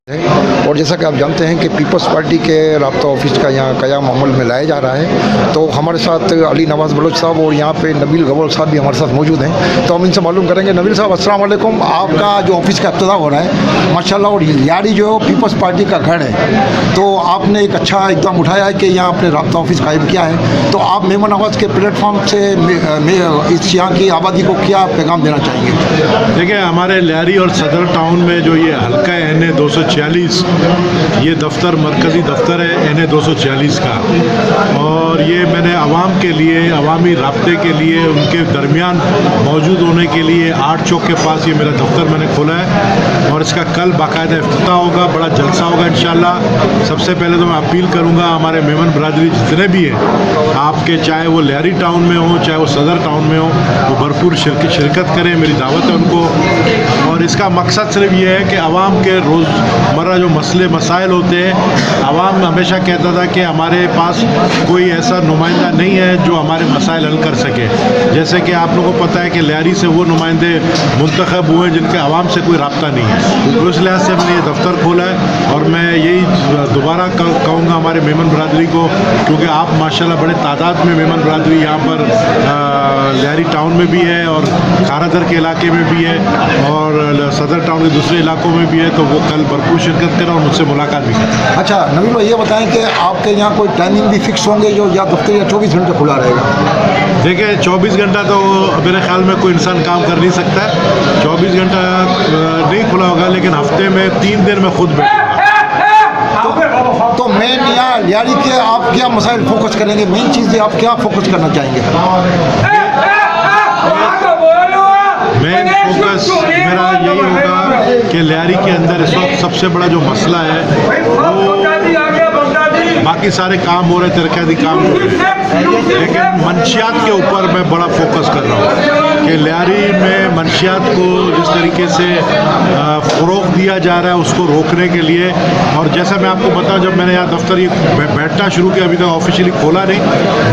और जैसा कि आप जानते हैं कि पीपल्स पार्टी के राब्ता ऑफिस का यहाँ क़याम अमल में लाया जा रहा है, तो हमारे साथ अली नवाज़ बलोच साहब और यहाँ पे नबील गबोल साहब भी हमारे साथ मौजूद हैं। तो हम इनसे मालूम करेंगे। नबील साहब, अस्सलाम वालेकुम। आपका जो ऑफिस का इब्तिदा हो रहा है माशाल्लाह, और यारी जो पीपल्स पार्टी का घर है, तो आपने एक अच्छा एकदम उठाया है कि यहाँ अपने राब्ता ऑफिस कायम किया है। तो आप मेमन आवाज़ के प्लेटफॉर्म से इस यहाँ की आबादी को क्या पैगाम देना चाहेंगे? देखिए, हमारे लियारी और सदर टाउन में जो ये हल्का है NA 246, ये दफ्तर मरकज़ी दफ्तर है NA 246 का, और ये मैंने आवाम के लिए, अवामी राब्ते के लिए, उनके दरमियान मौजूद होने के लिए 8 चौक के पास ये मेरा दफ्तर मैंने खोला है, और इसका कल बाकायदा इफ्तिताह होगा, बड़ा जलसा होगा इंशाअल्लाह। सबसे पहले तो मैं अपील करूँगा हमारे मेमन बरादरी जितने भी हैं, आपके चाहे वो लियारी टाउन में हो चाहे वो सदर टाउन में हो, वो भरपूर शिरकत करें, मेरी दावत है उनको। और इसका मकसद सिर्फ ये है कि आवाम के रोज़मर्रा जो मसले मसाइल होते हैं, आवाम हमेशा कहता था कि हमारे पास कोई ऐसा नुमाइंदा नहीं है जो हमारे मसाइल हल कर सके। जैसे कि आप लोगों को पता है कि लियारी से वो नुमाइंदे मुंतखब हुए जिनके आवाम से कोई रब्ता नहीं है, तो इस लिहाज से मैंने ये दफ्तर खोला है। और मैं यही दोबारा कहूँगा हमारे मेमन बरादरी को, क्योंकि आप माशाल्लाह बड़े तादाद में मेमन बरादरी यहाँ पर लियारी टाउन में भी है और खारादर के इलाके में भी है और सदर टाउन के दूसरे इलाकों में भी है, तो वो कल भरपूर शिरकत करें और मुझसे मुलाकात भी करें। अच्छा नबील भाई, ये बताएं कि आपके यहाँ कोई टाइमिंग भी फिक्स होंगे जो या दफ्तर या 24 घंटे खुला रहेगा? देखिए, 24 घंटा तो मेरे ख्याल में कोई इंसान काम कर नहीं सकता है। 24 घंटा नहीं खुला होगा, लेकिन हफ्ते में 3 दिन में खुद बैठूँगा। तो मेन यहाँ लियारी के आप क्या मसाइल फोकस करेंगे? मेन चीज़ें आप क्या फोकस करना चाहेंगे? मेन फोकस मेरा यही होगा कि लियारी के अंदर इस वक्त सबसे बड़ा जो मसला है वो, बाकी सारे काम हो रहे, तरक्याती काम हो रहे, लेकिन मंशियात के ऊपर मैं बड़ा फोकस कर रहा हूँ कि लियारी में मंशियात को जिस तरीके से फ़रोग़ दिया जा रहा है उसको रोकने के लिए। और जैसा मैं आपको बताऊँ, जब मैंने यहाँ दफ्तर बैठना शुरू किया, अभी तक ऑफिशियली खोला नहीं,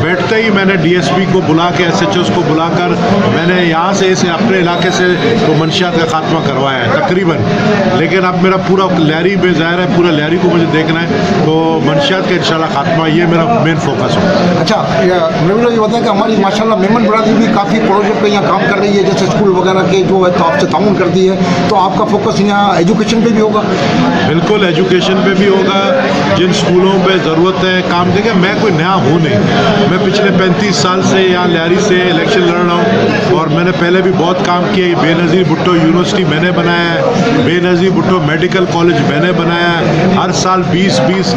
बैठते ही मैंने DSP को बुला के, SHOs को बुलाकर मैंने यहाँ से इस अपने इलाके से तो मंशियात का खात्मा करवाया है तकरीबन। लेकिन अब मेरा पूरा लियारी में ज़ाहिर है, पूरा लियारी को मुझे देखना है, तो मंशियात का इंशाल्लाह खात्मा ये मेरा मेन फोकस है। अच्छा, नबील ये बताएं कि हमारी माशाल्लाह मेमन बरादरी भी काफ़ी प्रोजेक्ट पे यहाँ काम कर रही है, जैसे स्कूल वगैरह के जो है तो आपसे ताउन करती है, तो आपका फोकस यहाँ एजुकेशन पे भी होगा? बिल्कुल, एजुकेशन पे भी होगा। जिन स्कूलों पे ज़रूरत है काम, देखिए मैं कोई नया हूँ नहीं, मैं पिछले 35 साल से यहाँ लियारी से इलेक्शन लड़ रहा हूँ, और मैंने पहले भी बहुत काम किया। बेनज़ीर भुट्टो यूनिवर्सिटी मैंने बनाया है, बेनज़ीर भुट्टो मेडिकल कॉलेज मैंने बनाया है, हर साल 20-20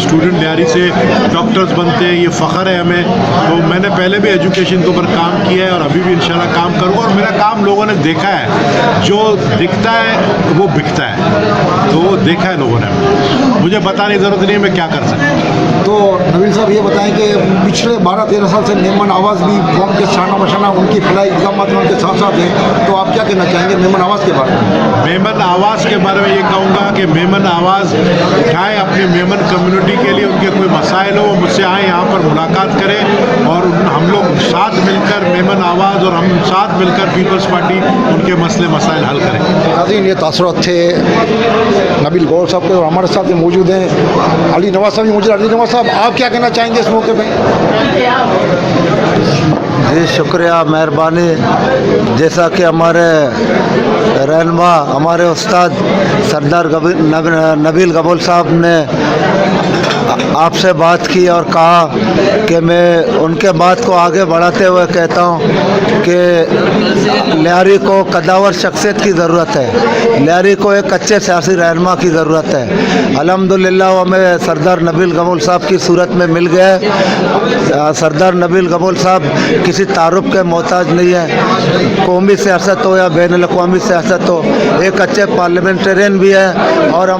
स्टूडेंट लियारी से डॉक्टर्स बनते हैं, ये फ़ख्र है हमें। तो मैंने पहले भी एजुकेशन के ऊपर काम किया है और अभी भी इंशाल्लाह काम करूँगा, और मेरा काम लोगों ने देखा है, जो दिखता है वो बिकता है, तो वो देखा है लोगों ने, मुझे बताने की ज़रूरत नहीं है मैं क्या कर सकता हूँ। तो नबील साहब ये बताएं कि पिछले 12-13 साल से मेमन आवाज़ भी कौम के शाना बशाना उनकी फलाई इल्ज़ाम उनके साथ साथ हैं, तो आप क्या कहना चाहेंगे मेमन आवाज़ के बारे में? मेमन आवाज़ के बारे में ये कहूँगा कि मेमन आवाज़ उठाएँ अपनी मेमन कम्युनिटी के लिए, उनके कोई मसाइल हो वो मुझसे आए, यहाँ पर मुलाकात करें, और हम लोग साथ मिलकर मेमन आवाज़ और हम साथ मिलकर पीपल्स पार्टी उनके मसले मसाइल हल करें। नाज़रीन, ये तासुरात थे नबील गौर साहब के, और हमारे साथ मौजूद हैं अली नवाज़ साहब भी मौजूद। अली नवाज़ साहब, आप क्या कहना चाहेंगे इस मौके पर? जी शुक्रिया, मेहरबानी। जैसा कि हमारे रहनुमा, हमारे उस्ताद सरदार नबील गबोल साहब ने आपसे बात की और कहा कि मैं उनके बात को आगे बढ़ाते हुए कहता हूँ कि लियारी को कद्दावर शख्सियत की ज़रूरत है, लियारी को एक अच्छे सियासी रहनुमा की ज़रूरत है। अल्हम्दुलिल्लाह हमें सरदार नबील गबोल साहब की सूरत में मिल गया। सरदार नबील गबोल साहब किसी तारुफ के मोहताज नहीं है, कौमी सियासत हो या बैन अल-अक़वामी सियासत हो, एक अच्छे पार्लियामेंटेरियन भी है, और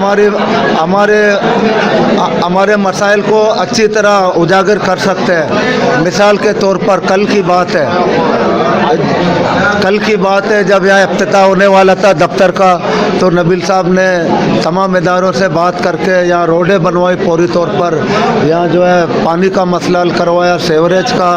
हमारे मसाइल को अच्छी तरह उजागर कर सकते हैं। मिसाल के तौर पर कल की बात है, कल की बात है जब यहाँ इफ्तिताह होने वाला था दफ्तर का, तो नबील साहब ने तमाम इदारों से बात करके यहाँ रोडें बनवाई पूरी तौर पर, यहाँ जो है पानी का मसला हल करवाया, सेवरेज का,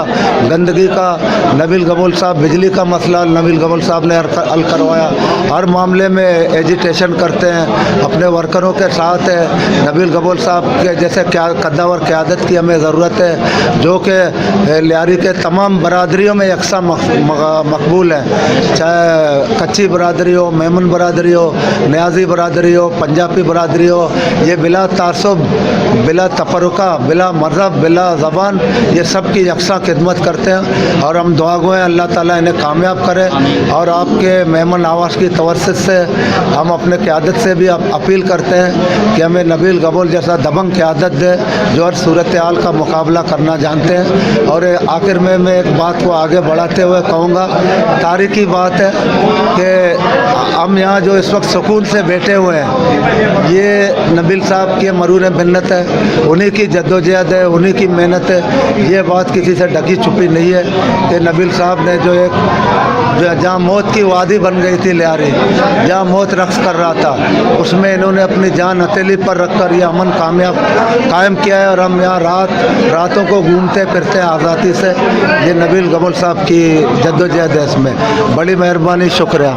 गंदगी का। नबील गबोल साहब बिजली का मसला नबील गबोल साहब ने हल करवाया। हर मामले में एजिटेशन करते हैं, अपने वर्करों के साथ है। नबील गबोल साहब के जैसे कद्दावर क़यादत की हमें ज़रूरत है, जो कि लियारी के तमाम बरादरियों में यकसा मकबूल है, चाहे कच्ची बरादरी हो, मेमन बरादरी हो, न्याजी बरादरी हो, पंजाबी बरादरी हो। ये बिला तासुब, बिला तफरुका, बिला मज़हब, बिला ज़बान, ये सब की यकसा खिदमत करते हैं। और हम दुआ गो हैं अल्लाह ताला इन्हें कामयाब करे। और आपके मेहमान आवास की तवस्सुत से हम अपने क़यादत से भी अपील करते हैं कि हमें नबील गबोल जैसा दबंग क़यादत दे, जो हर सूरत हाल का मुकाबला करना जानते हैं। और आखिर में मैं एक बात को आगे बढ़ाते हुए कहूँगा, तारीख़ी बात है कि हम यहाँ जो इस वक्त सुकून से बैठे हुए हैं, ये नबील साहब की मरून मिन्नत है, उन्हीं की जद्दोजहद है, उन्हीं की मेहनत है। ये बात किसी से ढकी छुपी नहीं है कि नबील साहब ने जो जहाँ मौत की वादी बन गई थी लियारी, जहाँ मौत रक्स कर रहा था, उसमें इन्होंने अपनी जान हथेली पर रखकर ये अमन कायम किया है। और हम यहाँ रातों को घूमते फिरते हैं आज़ादी से। ये नबील गबोल साहब की जद्दोजहद है, इसमें बड़ी मेहरबानी, शुक्रिया।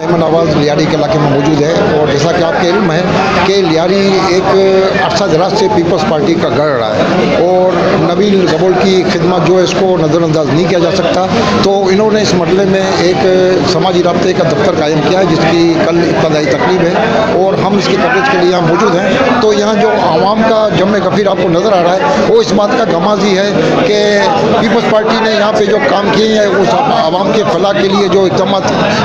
मेमन आवाज़ लियारी के इलाके में मौजूद है। और जैसा कि आपके इल्म है कि लियारी एक अरसा दराज से पीपल्स पार्टी का गढ़ रहा है और नबील गबोल की खिदमत जो है इसको नज़रअंदाज नहीं किया जा सकता। तो इन्होंने इस मरले में एक समाजी राब्ते का दफ्तर कायम किया है, जिसकी कल इब्तदाई तकरीब है और हम इसकी कवरेज के लिए यहाँ मौजूद हैं। तो यहाँ जो आवाम का जम गफीर आपको नज़र आ रहा है, वो इस बात का गमाजी है कि पीपल्स पार्टी ने यहाँ पर जो काम किए हैं उस आवाम के फलाह के लिए जो इक़दाम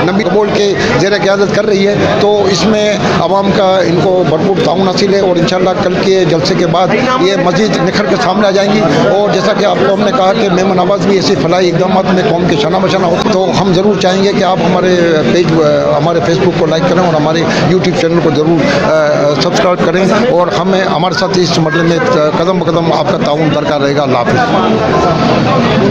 नबील गबोल के ज़ेर क़यादत कर रही है, तो इसमें आवाम का इनको भरपूर ताउन हासिल है। और इंशाअल्लाह कल के जलसे के बाद ये मज़ीद निखर के सामने आ जाएंगी। और जैसा कि आपको हमने कहा कि मेमन आवाज़ भी ऐसे फलाही इक़दाम में कौम के शाना बशाना होते, तो हम ज़रूर चाहेंगे कि आप हमारे फेसबुक को लाइक करें और हमारे यूट्यूब चैनल को ज़रूर सब्सक्राइब करें। और हमारे साथ इस मसले में कदम ब कदम आपका ताउन दरकार रहेगा। अल्लाह हाफ़िज़।